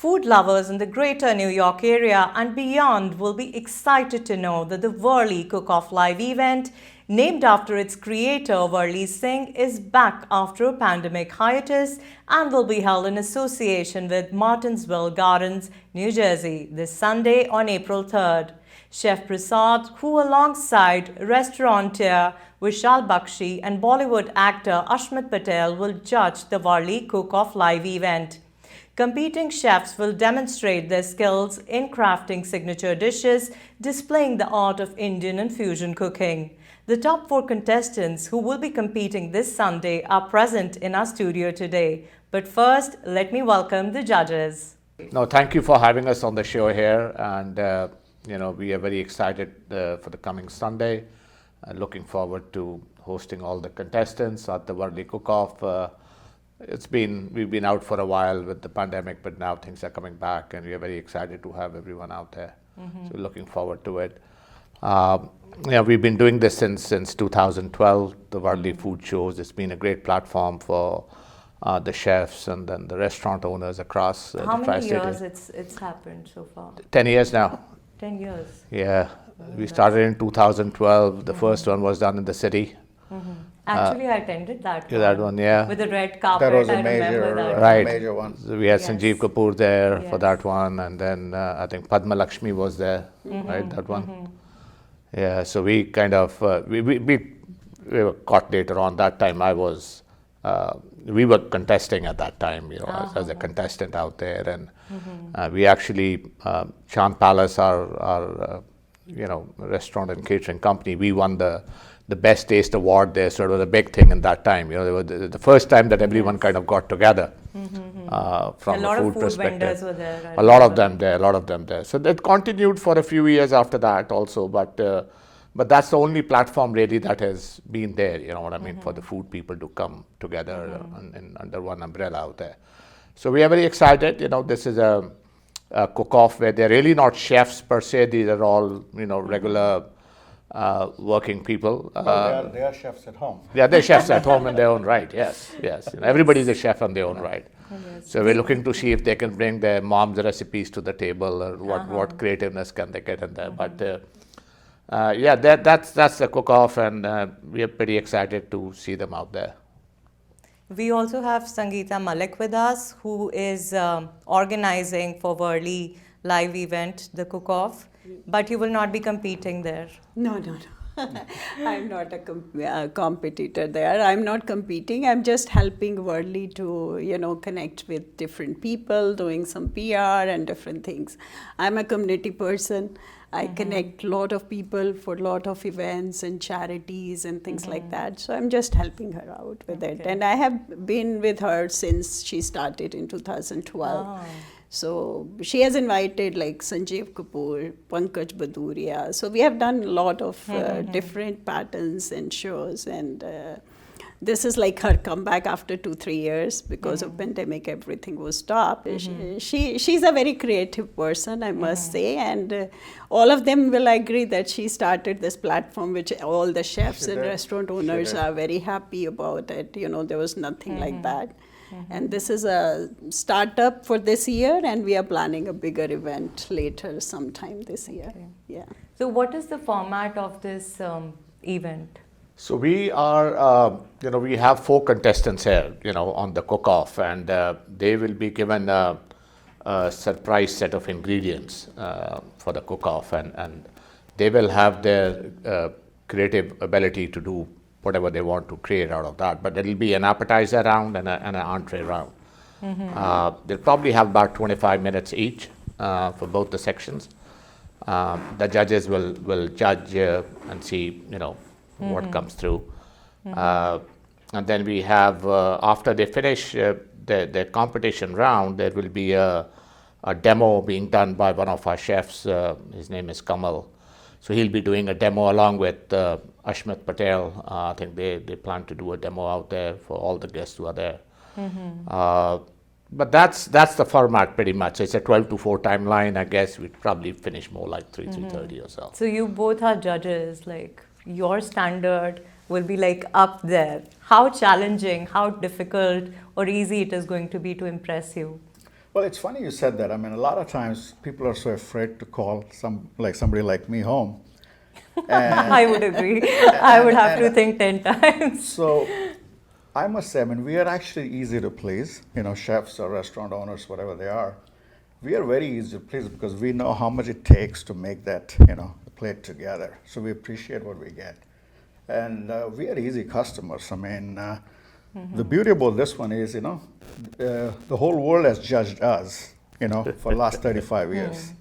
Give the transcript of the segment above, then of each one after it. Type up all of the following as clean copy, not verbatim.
Food lovers in the greater New York area and beyond will be excited to know that the Varli Cook-Off Live event, named after its creator Varli Singh, is back after a pandemic hiatus and will be held in association with Martinsville Gardens, New Jersey, this Sunday on April 3rd. Chef Prasad, who alongside restaurateur Vishal Bakshi and Bollywood actor Ashmit Patel will judge the Varli Cook-Off Live event. Competing chefs will demonstrate their skills in crafting signature dishes, displaying the art of Indian and fusion cooking. The top 4 contestants who will be competing this Sunday are present in our studio today. But first, let me welcome the judges. No, thank you for having us on the show here, and we are very excited for the coming Sunday. Looking forward to hosting all the contestants at the Varli Cook-Off. We've been out for a while with the pandemic, but now things are coming back, and we are very excited to have everyone out there. So we're looking forward to it. We've been doing this since 2012. The Varli food shows. It's been a great platform for the chefs and then the restaurant owners across the How many tri-state. years it's happened so far? 10 years now. 10 years. Yeah, we started in 2012. The first one was done in the city. Actually, I attended that Yeah, that one, yeah. with the red carpet. That was I a major, remember that. Right. major one. So we had Yes. Sanjeev Kapoor there for Yes. that one, and then I think Padma Lakshmi was there, right? That one. Yeah. So we kind of we were caught later on. That time I was we were contesting at that time, as a contestant out there, and we actually Chand Palace, our restaurant and catering company, we won the best taste award there. So it was a big thing in that time. They were the first time that everyone kind of got together from A lot a of food food perspective. vendors were there. A lot of them there. So that continued for a few years after that also, but that's the only platform really that has been there, you know what I mean, for the food people to come together and under one umbrella out there. So we are very excited. This is a cook-off where they're really not chefs per se. These are all, regular working people. They are chefs at home. Yeah, they're chefs at home in their own right. Yes. Everybody's a chef on their own right. So we're looking to see if they can bring their mom's recipes to the table, or what creativeness can they get in there. But that's the cook-off, and we are pretty excited to see them out there. We also have Sangeeta Malik with us, who is organizing for Varli live event, the cook-off, but you will not be competing there. No. I'm not a competitor there. I'm not competing. I'm just helping Varli to, connect with different people, doing some PR and different things. I'm a community person. I connect a lot of people for a lot of events and charities and things like that. So I'm just helping her out with it. And I have been with her since she started in 2012. So she has invited like Sanjeev Kapoor, Pankaj Baduria. So we have done a lot of different patterns and shows, and this is like her comeback after 2-3 years because of pandemic. Everything was stopped. She's a very creative person, I must say, and all of them will agree that she started this platform, which all the chefs and restaurant owners are very happy about it. There was nothing like that. And this is a startup for this year, and we are planning a bigger event later sometime this year. Yeah. So what is the format of this event? So we are, we have 4 contestants here, on the cook-off, and they will be given a surprise set of ingredients for the cook-off, and they will have their creative ability to do whatever they want to create out of that. But there will be an appetizer round and an entree round. They'll probably have about 25 minutes each for both the sections. The judges will judge and see, what comes through. And then we have, after they finish the competition round, there will be a demo being done by one of our chefs. His name is Kamal. So he'll be doing a demo along with Ashmit Patel. I think they plan to do a demo out there for all the guests who are there. But that's the format pretty much. It's a 12 to 4 timeline. I guess we'd probably finish more like 3:30 or so. So you both are judges, like your standard will be like up there. How challenging, how difficult or easy it is going to be to impress you? Well, it's funny you said that. I mean, a lot of times people are so afraid to call somebody like me home. And I would agree. I would have to think 10 times. so I must say, I mean, we are actually easy to please, chefs or restaurant owners, whatever they are. We are very easy to please because we know how much it takes to make that, the plate together. So we appreciate what we get. And we are easy customers. I mean, the beauty about this one is, the whole world has judged us, for the last 35 years.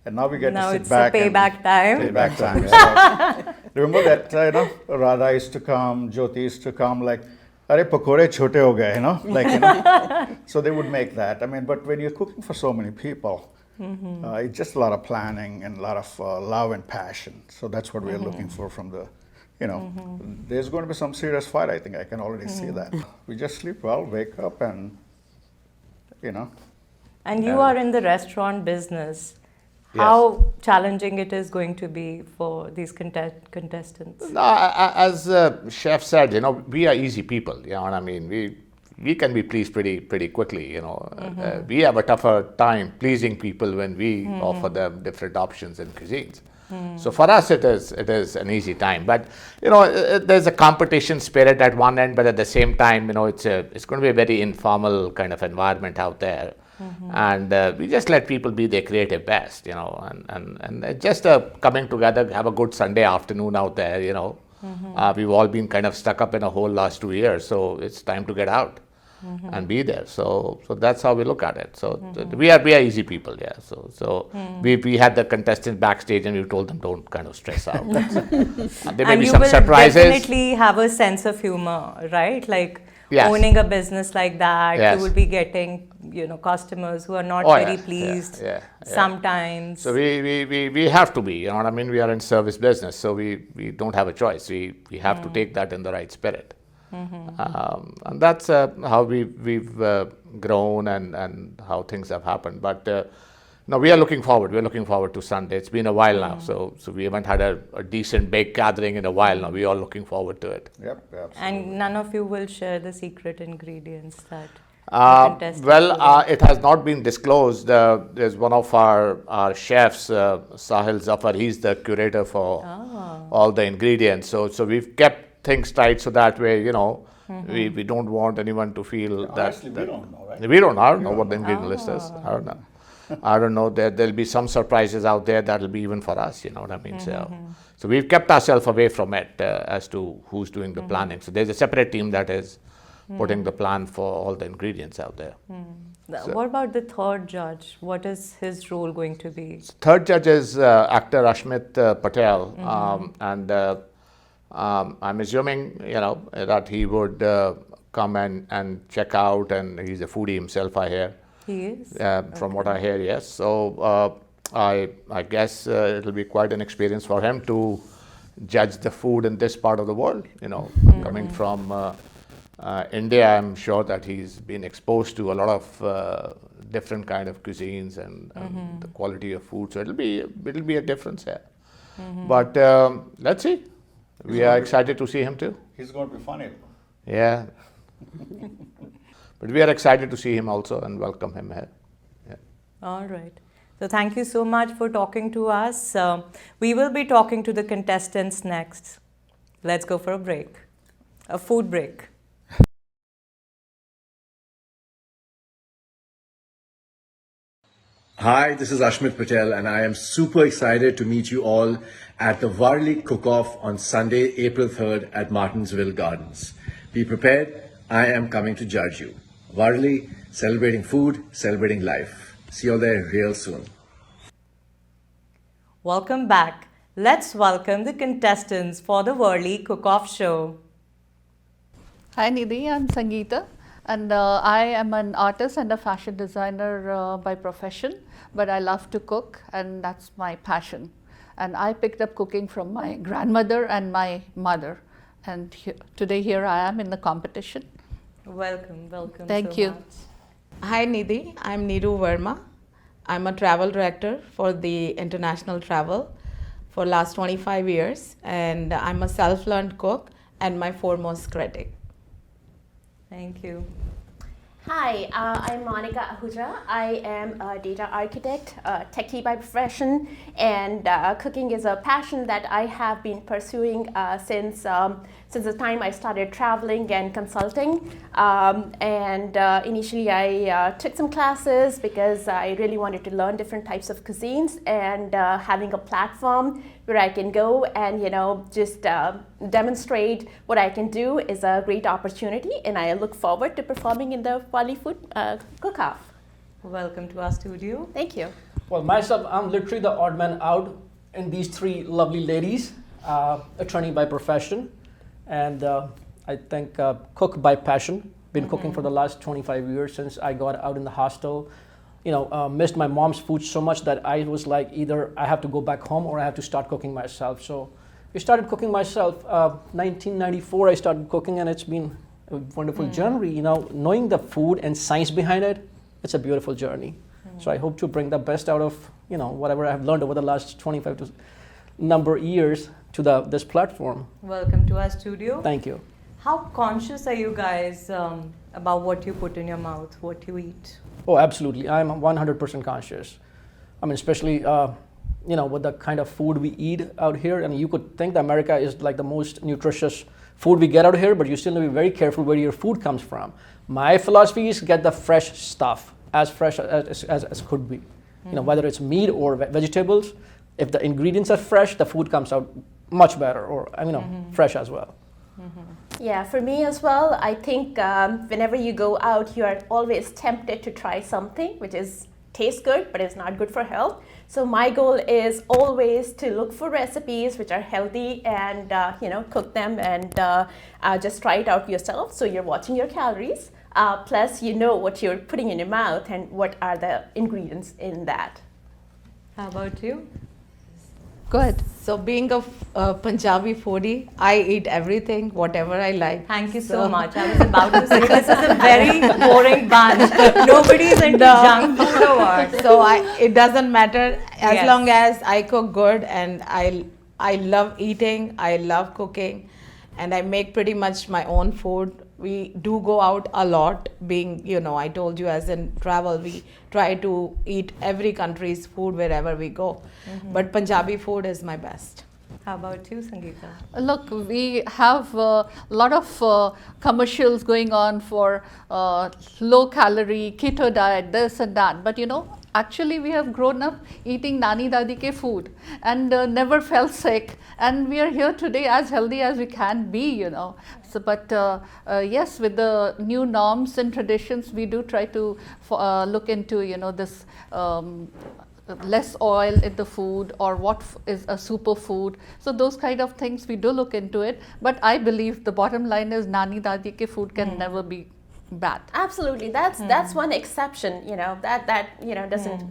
And now we get Now to sit it's back. a payback time. Payback time. So, remember that, Radha used to come, Jyoti used to come, like, "Arey pakore chote ho gaye," So they would make that. I mean, but when you're cooking for so many people, it's just a lot of planning and a lot of love and passion. So that's what we're looking for from the, there's going to be some serious fight, I think. I can already see that. We just sleep well, wake up, and, And you are in the restaurant business. How challenging it is going to be for these contestants? No, as Chef said, we are easy people. You know what I mean? We can be pleased pretty quickly. We have a tougher time pleasing people when we offer them different options and cuisines. So for us, it is an easy time. But there's a competition spirit at one end, but at the same time, it's going to be a very informal kind of environment out there. And we just let people be their creative best, and just coming together, have a good Sunday afternoon out there, We've all been kind of stuck up in a hole last 2 years, so it's time to get out and be there. So that's how we look at it. So we are easy people, yeah. So we had the contestants backstage and we told them don't kind of stress out. There may And be you some will surprises. definitely have a sense of humor, right? Like Yes. owning a business like that, Yes. you will be getting, customers who are not Oh, very yeah, pleased yeah. sometimes. So we have to be, you know what I mean? We are in service business, so we don't have a choice. We have to take that in the right spirit. And that's how we've grown and how things have happened. But no, we are looking forward. We're looking forward to Sunday. It's been a while now, so we haven't had a decent big gathering in a while now. We're all looking forward to it. Yep, absolutely. And none of you will share the secret ingredients that the contestants will. It has not been disclosed. There's one of our chefs, Sahil Zafar. He's the curator for all the ingredients. So we've kept things tight so that way, we don't want anyone to feel that. Honestly, we don't know, right? I don't know what the ingredient list is. I don't know. There'll be some surprises out there that'll be even for us. You know what I mean? So we've kept ourselves away from it as to who's doing the planning. So there's a separate team that is putting the plan for all the ingredients out there. What about the third judge? What is his role going to be? Third judge is actor Ashmit Patel, and I'm assuming that he would come and check out, and he's a foodie himself, I hear. He is? From what I hear, yes. So I guess it'll be quite an experience for him to judge the food in this part of the world. Coming from India, I'm sure that he's been exposed to a lot of different kind of cuisines and the quality of food. So it'll be a difference here. But let's see. We are excited to see him too. He's going to be funny. Yeah. But we are excited to see him also and welcome him here. Yeah. All right. So thank you so much for talking to us. We will be talking to the contestants next. Let's go for a break. A food break. Hi, this is Ashmit Patel, and I am super excited to meet you all at the Varli Cook-Off on Sunday, April 3rd at Martinsville Gardens. Be prepared, I am coming to judge you. Varli, celebrating food, celebrating life. See you all there real soon. Welcome back. Let's welcome the contestants for the Varli Cook-Off show. Hi Nidhi, I'm Sangeeta, and I am an artist and a fashion designer by profession, but I love to cook and that's my passion. And I picked up cooking from my grandmother and my mother, and today here I am in the competition. Welcome. Thank so you. much. Hi Nidhi, I'm Niru Verma. I'm a travel director for the international travel for last 25 years, and I'm a self-learned cook and my foremost critic. Thank you. Hi, I'm Monica Ahuja. I am a data architect, a techie by profession, and cooking is a passion that I have been pursuing since the time I started traveling and consulting. Initially, I took some classes because I really wanted to learn different types of cuisines, and having a platform where I can go and just demonstrate what I can do is a great opportunity, and I look forward to performing in the Varli Food Cook-Off. Welcome to our studio. Thank you. Well, myself, I'm literally the odd man out in these three lovely ladies, attorney by profession, and I think cook by passion. Been cooking for the last 25 years since I got out in the hostel. Missed my mom's food so much that I was like, either I have to go back home or I have to start cooking myself. So I started cooking myself. 1994, I started cooking, and it's been a wonderful journey. Knowing the food and science behind it, it's a beautiful journey. So I hope to bring the best out of whatever I've learned over the last 25 to number of years to this platform. Welcome to our studio. Thank you. How conscious are you guys about what you put in your mouth, what you eat? Oh, absolutely. I'm 100% conscious. I mean, especially, with the kind of food we eat out here. And you could think that America is like the most nutritious food we get out here, but you still need to be very careful where your food comes from. My philosophy is get the fresh stuff, as fresh as could be. Whether it's meat or vegetables, if the ingredients are fresh, the food comes out much better, or fresh as well. Yeah, for me as well, I think whenever you go out, you are always tempted to try something which tastes good, but is not good for health. So my goal is always to look for recipes which are healthy and cook them and just try it out yourself. So you're watching your calories, plus what you're putting in your mouth and what are the ingredients in that. How about you? Go ahead. So being a Punjabi foodie, I eat everything, whatever I like. Thank you so much. I was about to say this is a very boring bunch. Nobody's into junk food or what. So it doesn't matter as Yes. long as I cook good, and I love eating, I love cooking, and I make pretty much my own food. We do go out a lot, being, I told you, as in travel, we try to eat every country's food wherever we go. But Punjabi food is my best. How about you, Sangeeta? Look, we have a lot of commercials going on for low calorie, keto diet, this and that. But actually we have grown up eating nani dadi ke food and never felt sick. And we are here today as healthy as we can be, So, but yes, with the new norms and traditions, we do try to look into, this less oil in the food, or what is a superfood. So those kind of things, we do look into it. But I believe the bottom line is nani dadi ke food can never be bad. Absolutely, that's one exception. That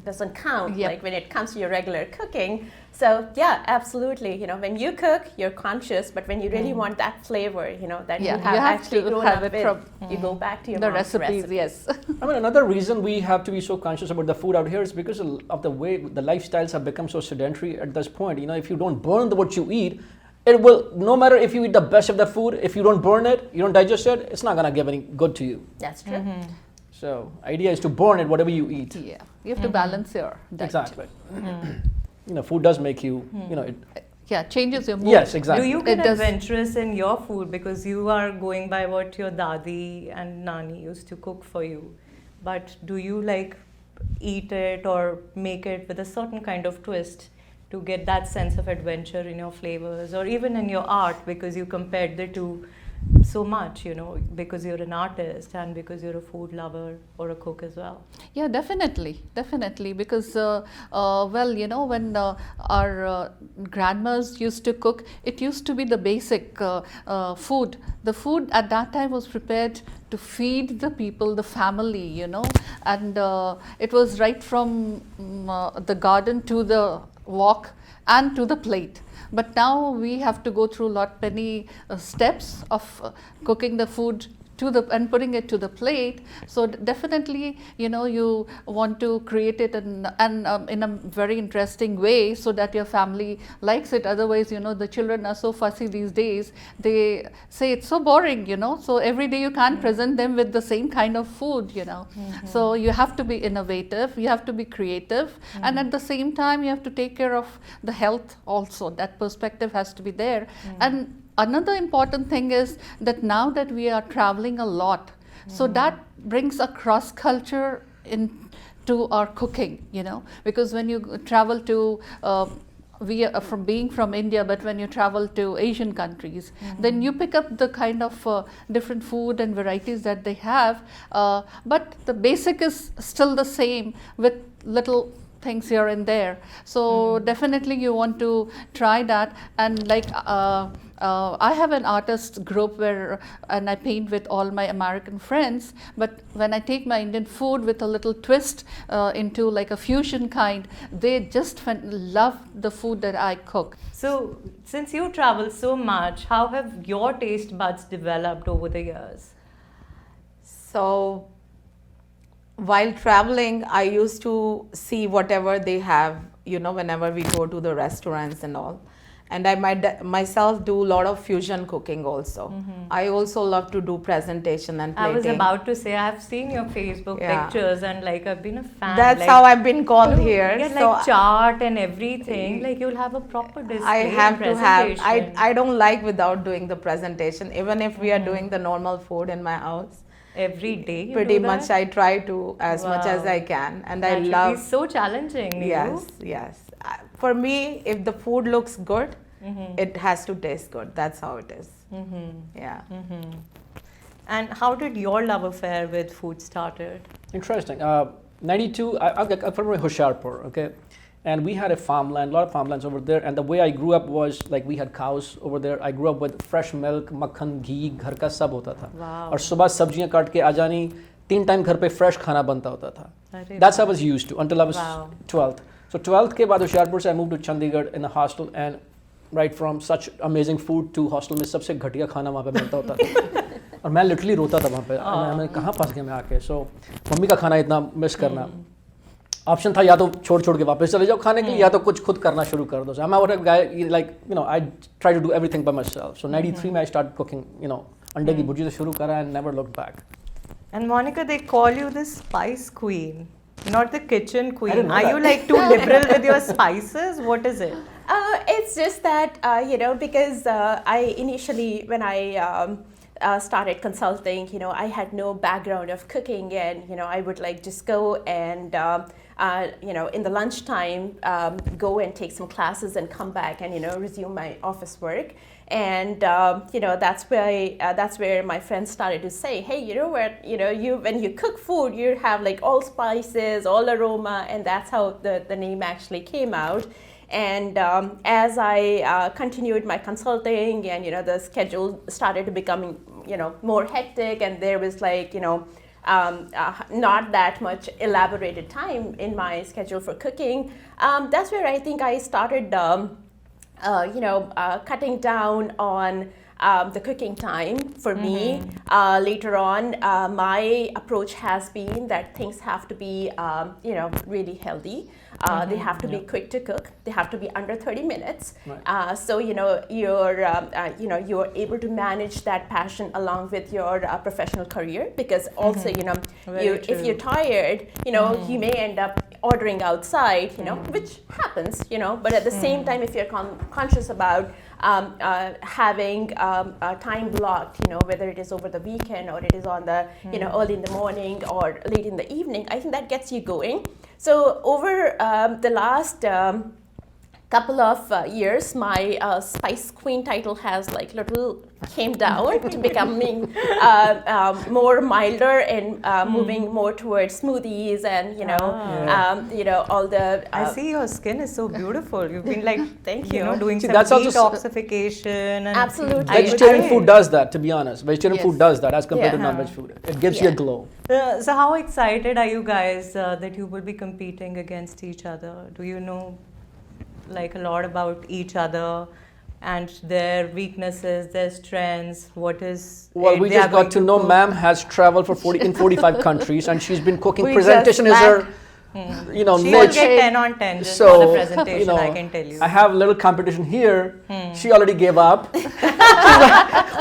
doesn't count. Yep. Like when it comes to your regular cooking. So yeah, absolutely. When you cook, you're conscious, but when you really want that flavor, that Yeah, you have actually to grown have up it with, from you go back to your the mom's recipes. recipe. Yes. I mean, another reason we have to be so conscious about the food out here is because of the way the lifestyles have become so sedentary at this point. If you don't burn what you eat, it will, no matter if you eat the best of the food, if you don't burn it, you don't digest it, it's not going to give any good to you. That's true. So idea is to burn it, whatever you eat. Yeah, you have to balance your diet. Exactly. Food does make you, Yeah, changes your mood. yes, exactly. Do you get It does. adventurous in your food because you are going by what your dadi and nani used to cook for you? But do you eat it or make it with a certain kind of twist to get that sense of adventure in your flavors or even in your art, because you compared the two so much, because you're an artist and because you're a food lover or a cook as well? Yeah, definitely, because when our grandmas used to cook, it used to be the basic food. The food at that time was prepared to feed the people, the family, and it was right from the garden to the wok and to the plate. But now we have to go through many steps of cooking the food and putting it to the plate. So definitely, you want to create it in a very interesting way so that your family likes it. Otherwise, the children are so fussy these days. They say it's so boring, so every day you can't present them with the same kind of food, So you have to be innovative, you have to be creative, and at the same time you have to take care of the health also. That perspective has to be there. And another important thing is that now that we are traveling a lot, so that brings a cross culture into our cooking, because when you travel to we are being from India, but when you travel to Asian countries, then you pick up the kind of different food and varieties that they have, but the basic is still the same with little things here and there. So definitely you want to try that. And like I have an artist group and I paint with all my American friends, but when I take my Indian food with a little twist into like a fusion kind, they just love the food that I cook. So since you travel so much, how have your taste buds developed over the years? So while traveling, I used to see whatever they have, whenever we go to the restaurants and all. And I might myself do a lot of fusion cooking also. I also love to do presentation and plating. I was about to say, I've seen your Facebook pictures and like I've been a fan. That's how I've been called here. Yeah, so like chart and everything. Like you'll have a proper display. I have to have. Presentation. I don't like without doing the presentation. Even if we are doing the normal food in my house. Every day you Pretty do much that? I try to as much as I can, and That I should love. be so challenging. Yes. For me, if the food looks good, it has to taste good. That's how it is. Yeah. And how did your love affair with food started? Interesting. 92, I'm from Hoshiarpur, okay? And we had a farmland, a lot of farmlands over there. And the way I grew up was like we had cows over there. I grew up with fresh milk, makhan, ghee, घर का सब होता था. Wow. और सुबह सब्जियां काट के आ जानी, 3 टाइम घर पे fresh खाना बनता होता था. That's how I was used to until I was 12th. So 12th के बाद Hoshiarpur से I moved to Chandigarh in a hostel, and right from such amazing food to hostel में सबसे घटिया खाना वहाँ पे मिलता होता था. और मैं literally रोता था वहाँ पे. मैं कहाँ फंस गया मैं आके. So मम्मी का खाना इतना मिस करना. ऑप्शन था या तो छोड़ के वापस चले जाओ खाने के लिए, या तो कुछ खुद करना शुरू कर दो. So I'm a guy like I try to do everything by myself. So 93 में I started cooking, अंडे की भुर्जी से शुरू करा and never looked back. And Monica, they call you the spice queen, not the kitchen I queen. didn't know Are that. you like too liberal with your spices? What is it? It's just that, because I initially, when I started consulting, I had no background of cooking, and, I would like just go and, in the lunchtime, go and take some classes and come back and, resume my office work. And, that's where my friends started to say, hey, when you cook food, you have like all spices, all aroma, and that's how the name actually came out. And as I continued my consulting, and the schedule started to becoming more hectic, and there was like not that much elaborated time in my schedule for cooking. That's where I think I started cutting down on the cooking time for me. Later on, my approach has been that things have to be really healthy. They have to be quick to cook. They have to be under 30 minutes. Right. So you're able to manage that passion along with your professional career, because also if you're tired, you may end up ordering outside, which happens, but at the same time, if you're conscious about having time blocked, whether it is over the weekend or it is on the early in the morning or late in the evening, I think that gets you going. So over the last couple of years, my Spice Queen title has like little came down to becoming more milder and moving more towards smoothies and all the. I see your skin is so beautiful. You've been like, Thank you. Doing See, some that's also detoxification. And Absolutely. Vegetarian food does that, to be honest. Vegetarian Yes. food does that as compared to Yeah. non-veg food. It gives you a glow. So how excited are you guys that you will be competing against each other? Do you know like a lot about each other? and their weaknesses, their strengths, what is Well, it we they just are going got to know cook. ma'am has traveled for 45 countries and she's been cooking. We Presentation just is her, lack- you know, She will niche. get 10 on 10 just So, for the presentation, you know, I can tell you. I have a little competition here. She already gave up.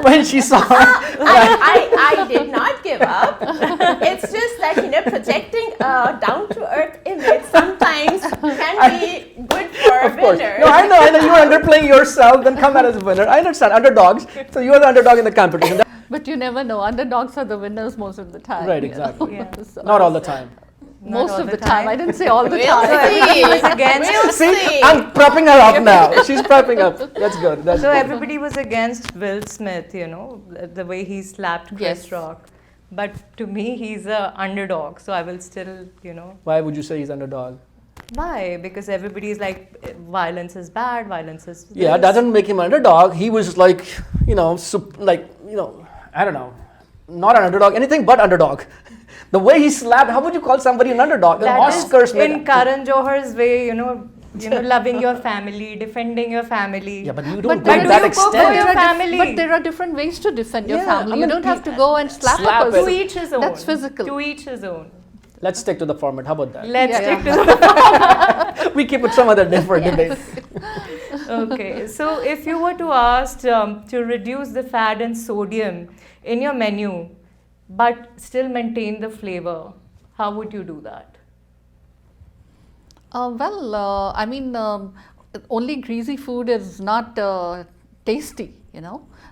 When she saw I did not give up. It's just that, projecting a down-to-earth image sometimes can be good for a Of course. winner. No, I know you are underplaying yourself, then come out as a winner. I understand, underdogs. So you are the underdog in the competition. But you never know. Underdogs are the winners most of the time. Right, you know. exactly. Yeah. So- Not all the time. most all of the the time. time. I didn't say all the We'll time. see. was against- We'll See, see. I'm prepping her up now. She's prepping up. That's good. That's So good. everybody was against Will Smith, the way he slapped Chris Yes. Rock. But to me, he's a underdog. So I will still, Why would you say he's underdog? why? Because everybody's like, violence is bad, violence is. Yeah, it this. doesn't make him underdog. He was like, I don't know, not an underdog, anything but underdog. The way he slapped, how would you call somebody an underdog? The That is Oscars in Karan Johar's way, loving your family, defending your family. Yeah, but you But don't there go to do that you go for extent. your family? But there are different ways to defend your Yeah, family. I You mean, don't have to go and slap, slap a it. person. To each his own. That's physical. To each his own. Let's stick to the format. How about that? Let's Yeah. stick to the. We keep it some other different debate. Okay, so if you were to ask to reduce the fat and sodium in your menu, but still maintain the flavor, how would you do that? Only greasy food is not tasty,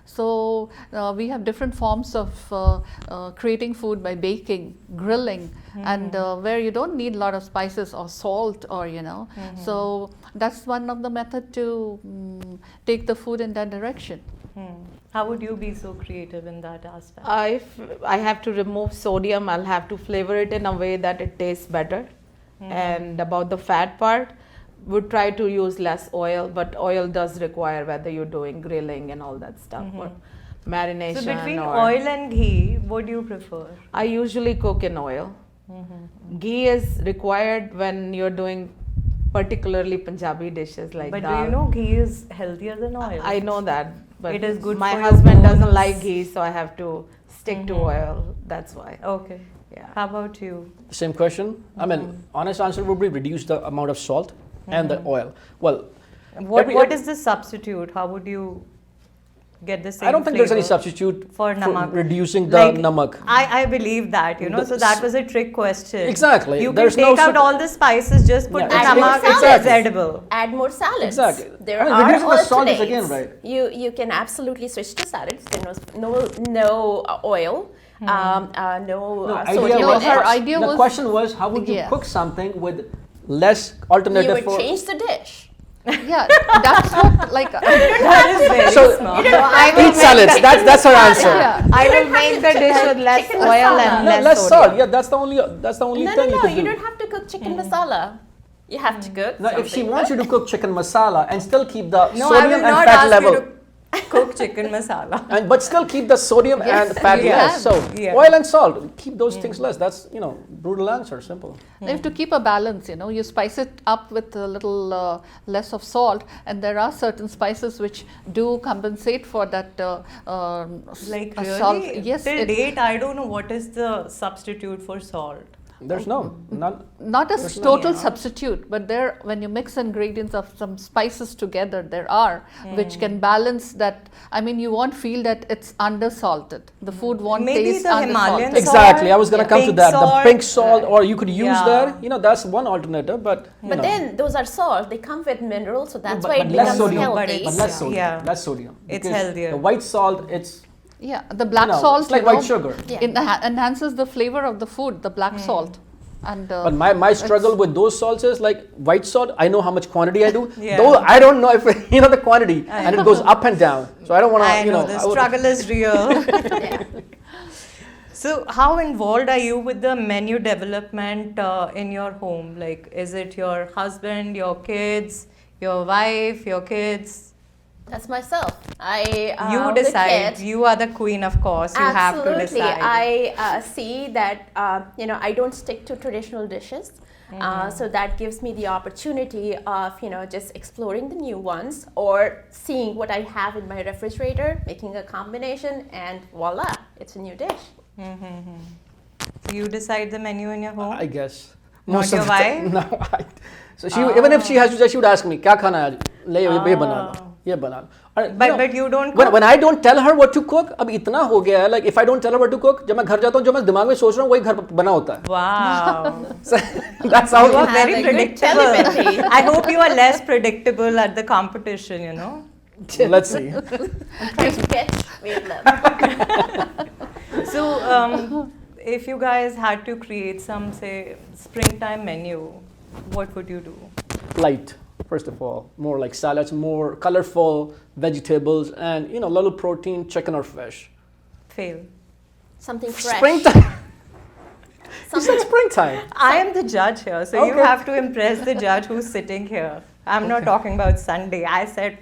So we have different forms of creating food by baking, grilling, and where you don't need a lot of spices or salt or, So that's one of the method to take the food in that direction. How would you be so creative in that aspect? If I have to remove sodium, I'll have to flavor it in a way that it tastes better. And about the fat part, would try to use less oil, but oil does require whether you're doing grilling and all that stuff or marination. So between or oil and ghee, what do you prefer? I usually cook in oil. Ghee is required when you're doing particularly Punjabi dishes like But dal. do you know ghee is healthier than oil? I know that, but It is good my for your husband doesn't bones. like ghee, so I have to stick to oil. That's why. Okay. Yeah. How about you? Same question. I mean, honest answer would be reduce the amount of salt and the oil. Well, What is the substitute? How would you get the same I don't think there's any flavor substitute for namak? reducing the Like, namak. I believe that, The so that was a trick question. Exactly. You can There's take no out sup- all the spices, just put Yeah, the Add more namak, it's salads. edible. Add more salads. Exactly. There I mean, are reducing the salt is alternates. again, right? You can absolutely switch to salads. There's no oil, no idea sodium was, in her it. idea the was- question was, how would you Yeah. cook something with less You alternative would for... change the dish. Yeah, that's what That is very So- smart. Eat salads. That's her answer. Yeah. I will make the dish with less Chicken oil masala. and No, less less sodium. salt. Yeah, that's the only No, thing you can you do. don't have to cook chicken masala. You have to cook. Now, if she something wants you good. to cook chicken masala and still keep the No, I sodium will and not fat ask level, you to cook chicken masala. but still keep the sodium Yes, and fat you less. can. So Yeah. oil and salt, keep those things less. That's brutal answer, simple. You have to keep a balance, you spice it up with a little less of salt, and there are certain spices which do compensate for that Like salt. really? Yes, Till it- date, I don't know what is the substitute for salt. There's none. not a total substitute, but there, when you mix ingredients of some spices together, there are which can balance that. I mean, you won't feel that it's undersalted. The food won't Maybe taste the Himalayan undersalted. Exactly. I was going to come to Pink that. The salt. pink salt, or you could use Yeah. there. That's one alternative, but But then those are salt. They come with minerals, so that's but- why but it less becomes sodium. healthy. But less sodium. Yeah. Less sodium. It's Because healthier. The white salt, it's Yeah, the black it's salt, like white sugar. Yeah. enhances the flavor of the food. The black salt, and But my struggle with those salts is like white salt. I know how much quantity I do. Yeah. Though I don't know if the quantity, and it goes up and down. So I don't want to. I know the I would- struggle is real. So, how involved are you with the menu development in your home? Like, is it your husband, your kids, your wife, your kids? That's myself. You the decide. kid- You are the queen, of course. You have to Absolutely. decide. I see that I don't stick to traditional dishes, so that gives me the opportunity of just exploring the new ones or seeing what I have in my refrigerator, making a combination, and voila, it's a new dish. So you decide the menu in your home? I guess. Not your of the wife? time. No. So she even if she has to judge, she would ask me, "Kya khana hai aaj? Le ye bana lo, ye bana lo." But you don't When I don't tell her what to cook, अब इतना हो गया है, like if I don't tell her what to cook, जब मैं घर जाता हूँ, जो मैं दिमाग में सोच रहा हूँ, वही घर बना होता है. Wow. So that's how. You are very a good predictable. telepathy. I hope you are less predictable at the competition, Let's see. Trying to catch weird love. So, if you guys had to create some, say, springtime menu, what would you do? Light, first of all, more like salads, more colorful vegetables, and a little protein, chicken or fish. Fail. Something fresh. Springtime. You said springtime. I am the judge here, so you Okay. have to impress the judge who's sitting here. I'm not talking about Sunday. I said,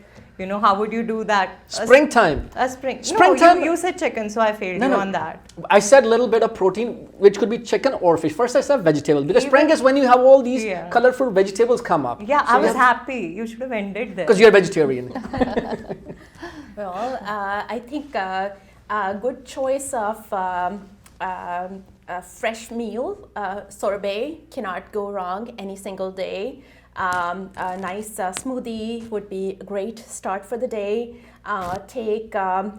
how would you do that? Springtime. Springtime. No, you said chicken, so I failed you on that. I said a little bit of protein, which could be chicken or fish. First, I said vegetables because spring is when you have all these colorful vegetables come up. Yeah, I was happy. You should have ended there. Because you're vegetarian. Well, I think a good choice of a fresh meal, sorbet cannot go wrong any single day. A nice smoothie would be a great start for the day. Take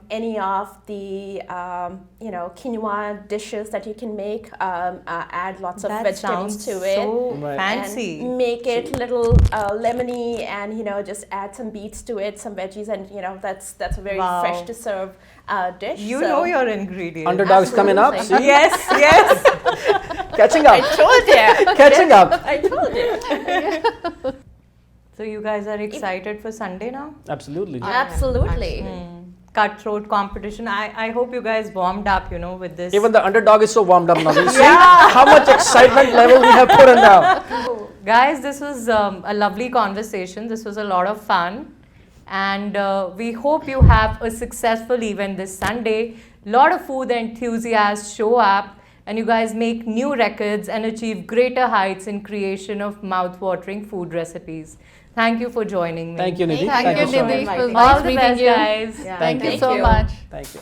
any of the quinoa dishes that you can make. Add lots of vegetables to it. So fancy. And make it little lemony, and just add some beets to it, some veggies, and that's a very fresh to serve dish. You know your ingredients. Underdog's coming up. See? Yes. Catching up. I told you. Catching up. I told you. So you guys are excited for Sunday now? Absolutely. Absolutely. Cutthroat competition. I hope you guys warmed up, with this. Even the underdog is so warmed up now. You see how much excitement level we have put in now. Guys, this was a lovely conversation. This was a lot of fun. And we hope you have a successful event this Sunday. Lot of food enthusiasts show up, and you guys make new records and achieve greater heights in creation of mouth-watering food recipes. Thank you for joining me. Thank you, Nidhi. Thank you, so much. Nidhi. It was All nice the meeting best, you. guys. Thank you Thank so you. much. Thank you.